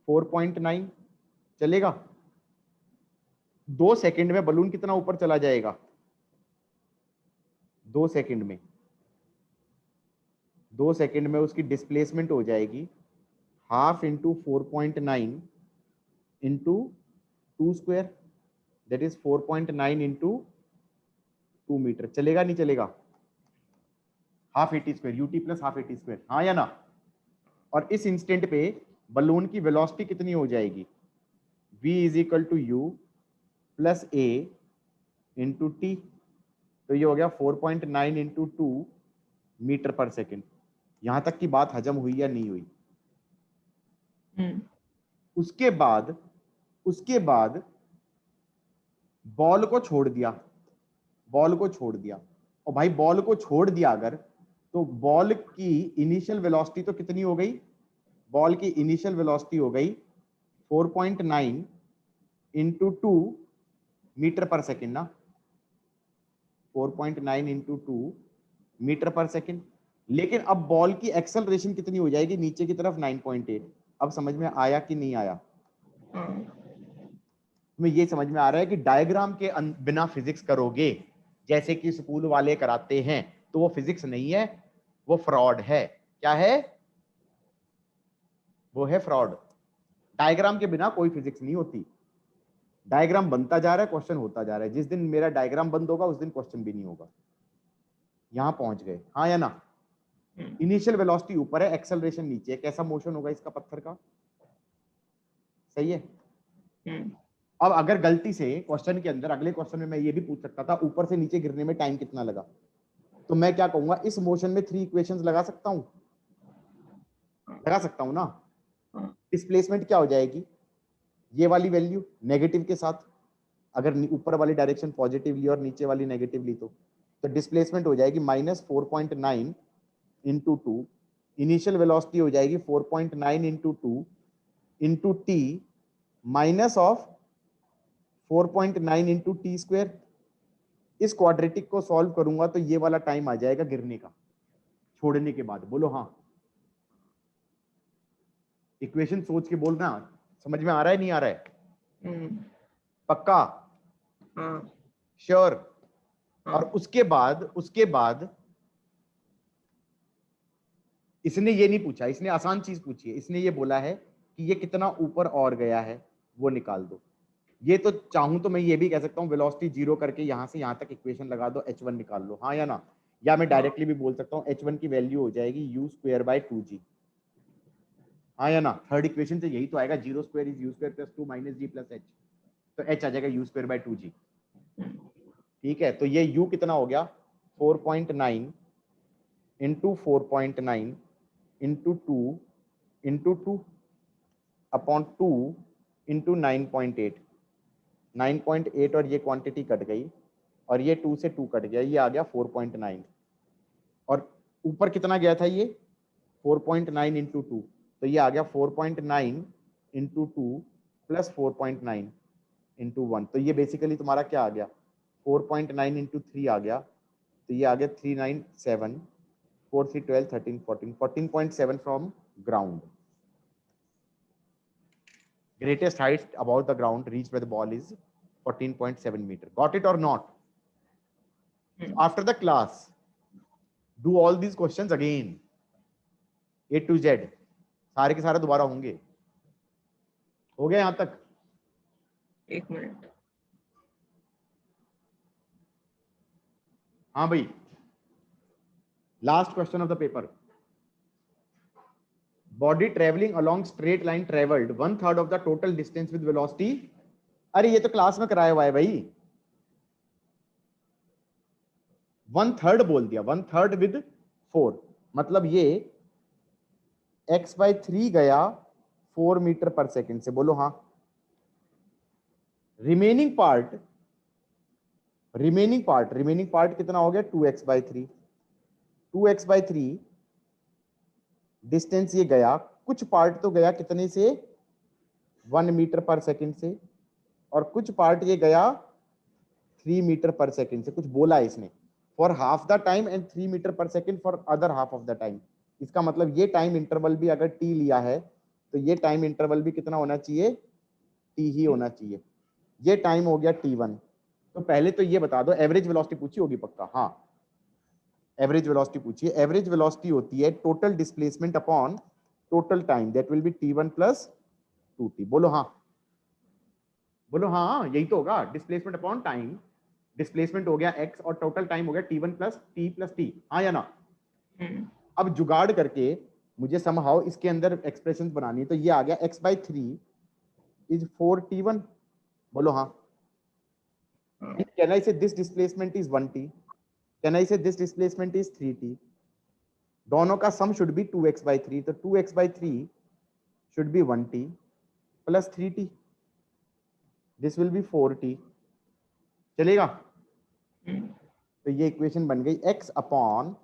4.9। चलेगा? 2 सेकंड में बलून कितना ऊपर चला जाएगा? 2 सेकंड में, 2 सेकंड में उसकी डिस्प्लेसमेंट हो जाएगी half into 4.9 into 2 square, that is 4.9 into 2 metre. चलेगा नहीं चलेगा? Half 80 square, u t plus half 80 square, हाँ या ना? और इस इंस्टेंट पे बलून की वेलोसिटी कितनी हो जाएगी? v is equal to u plus a into t. तो ये हो गया 4.9 इंटू 2 मीटर पर सेकेंड। यहां तक की बात हजम हुई या नहीं हुई? उसके बाद बॉल को छोड़ दिया, बॉल को छोड़ दिया। और भाई बॉल को छोड़ दिया अगर, तो बॉल की इनिशियल वेलोसिटी तो कितनी हो गई? बॉल की इनिशियल वेलोसिटी हो गई 4.9 इंटू 2 मीटर पर सेकेंड ना। 4.9 इंटू 2 मीटर पर सेकेंड। लेकिन अब बॉल की एक्सेलरेशन कितनी हो जाएगी नीचे की तरफ? 9.8। अब समझ में आया कि नहीं आया? तुम्हें ये समझ में आ रहा है कि डायग्राम के बिना फिजिक्स करोगे जैसे कि स्कूल वाले कराते हैं तो वो फिजिक्स नहीं है, वो फ्रॉड है। क्या है? वो है फ्रॉड। डायग्राम के बिना कोई फिजिक्स नहीं होती। डायग्राम बनता जा रहा है, क्वेश्चन होता जा रहा है। जिस दिन मेरा डायग्राम बंद होगा उस दिन क्वेश्चन भी नहीं होगा। यहां पहुंच गए, हाँ या ना? इनिशियल वेलोसिटी ऊपर है, एक्सेलरेशन नीचे है। कैसा मोशन होगा इसका पत्थर का? सही है। अब अगर गलती से क्वेश्चन के अंदर, अगले क्वेश्चन में मैं ये भी पूछ सकता था ऊपर से नीचे गिरने में टाइम कितना लगा, तो मैं क्या कहूंगा? इस मोशन में 3 इक्वेशंस लगा सकता हूं, लगा सकता हूं ना? डिस्प्लेसमेंट क्या हो जाएगी? ये वाली वैल्यू नेगेटिव के साथ, अगर ऊपर वाली डायरेक्शन पॉजिटिवली और नीचे वाली नेगेटिवली, तो डिस्प्लेसमेंट हो जाएगी -4.9 इंटू 2। इनिशियल वेलोसिटी हो जाएगी 4.9 into 2 into T minus of 4.9 into T square. इस क्वाड्रेटिक को सॉल्व करूंगा तो ये वाला टाइम आ जाएगा गिरने का, छोड़ने के बाद। बोलो हाँ। इक्वेशन सोच के बोलना, समझ में आ रहा है नहीं आ रहा है? पक्का? श्योर? और उसके बाद इसने ये नहीं पूछा, इसने आसान चीज पूछी है। इसने ये बोला है कि ये कितना ऊपर और गया है वो निकाल दो। ये तो चाहूं तो मैं ये भी कह सकता हूँ वेलोसिटी 0 करके यहां से यहां तक इक्वेशन लगा दो, h1 निकाल लो, हाँ या ना? या मैं डायरेक्टली भी बोल सकता हूँ h1 की वैल्यू हो जाएगी u²/2g, हाँ या ना? थर्ड इक्वेशन से यही तो आएगा, 0² इज u² + 2 - g + h, तो h आ जाएगा u²/2g। ठीक है, तो ये u कितना हो गया? 4.9 into 4.9 into 2 into 2 upon 2 into 9.8। 9.8 और ये क्वांटिटी कट गई और ये 2 से 2 कट गया, ये आ गया 4.9। और ऊपर कितना गया था ये? 4.9 इंटू 2, तो ये आ गया 4.9 इंटू 2 प्लस 4.9 इंटू 1। तो ये बेसिकली तुम्हारा क्या आ गया? 4.9 इंटू 3 आ गया तो ये आ गया 397, 4 3 12 13 14, 14.7 from ground. Greatest height above the ground reached by the ball is 14.7 meter. Got it or not? So after the class, do all these questions again. A to Z. सारे के सारे दोबारा होंगे. हो गया यहां तक? एक मिनट. हाँ भाई. Last question of the paper. Body traveling along straight line traveled 1/3 of the total distance with velocity. अरे ये तो क्लास में कराया हुआ है भाई. 1/3 बोल दिया. 1/3 with 4. मतलब ये x/3 गया 4 मीटर पर सेकेंड से. बोलो हाँ. रिमेनिंग पार्ट कितना हो गया? 2x/3. 2x/3 डिस्टेंस ये गया. कुछ पार्ट तो गया कितने से? 1 मीटर पर सेकेंड से. और कुछ पार्ट ये गया 3 मीटर पर सेकेंड से. कुछ बोला है इसने. For half the time and 3 metre पर second for other half of the time. इसका मतलब ये टाइम इंटरवल भी अगर t लिया है तो ये टाइम इंटरवल भी कितना होना चाहिए? t ही होना चाहिए. ये टाइम हो गया t1. तो पहले तो ये बता दो, एवरेज वेलोसिटी पूछी होगी पक्का. हाँ, एवरेज वेलोसिटी पूछिए. एवरेज वेलोसिटी होती है total displacement upon total time, that will be t1 plus 2t. बोलो हाँ. बोलो हाँ, यही तो होगा. Displacement upon time. डिस्प्लेसमेंट हो गया x और टोटल टाइम हो गया t1 प्लस t. हाँ या ना? अब जुगाड़ करके मुझे समहाउ इसके अंदर एक्सप्रेशंस बनानी है. तो ये आ गया x/3 is 4t1. बोलो हाँ. Can I say this displacement is 1t? Can I say this displacement is 3t? दोनों का सम शुड बी 2x/3. तो 2x/3 should be 1t plus 3t. This will be 4t. चलेगा? तो ये equation बन गई. x अपॉन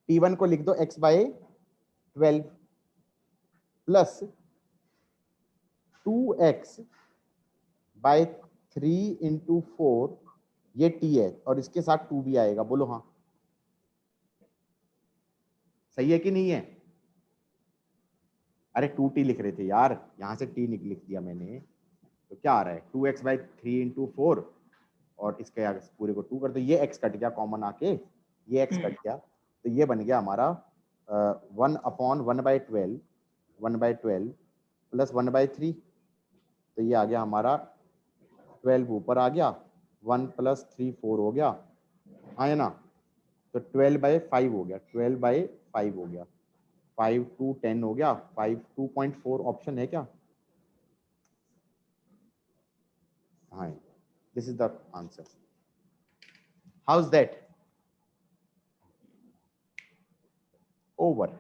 t1 को लिख दो x/12 प्लस 2x/3 इंटू 4. ये t है और इसके साथ 2 भी आएगा. बोलो हाँ. सही है कि नहीं है? अरे 2t लिख रहे थे यार, यहां से t लिख दिया मैंने. तो क्या आ रहा है? 2x/3 इंटू 4 और इसके आगे पूरे को 2 कर दो. ये x कट गया कॉमन आके. ये x कट गया. तो ये बन गया हमारा 1/12 प्लस 1/3. तो ये आ गया हमारा 12 ऊपर आ गया. 1 प्लस 3 4 हो गया. हाँ है ना? तो 12/5 हो गया. 12/5 हो गया. 5 2 10 हो गया. 5 2.4 ऑप्शन है क्या? हाँ, this is the answer. How is that? Over.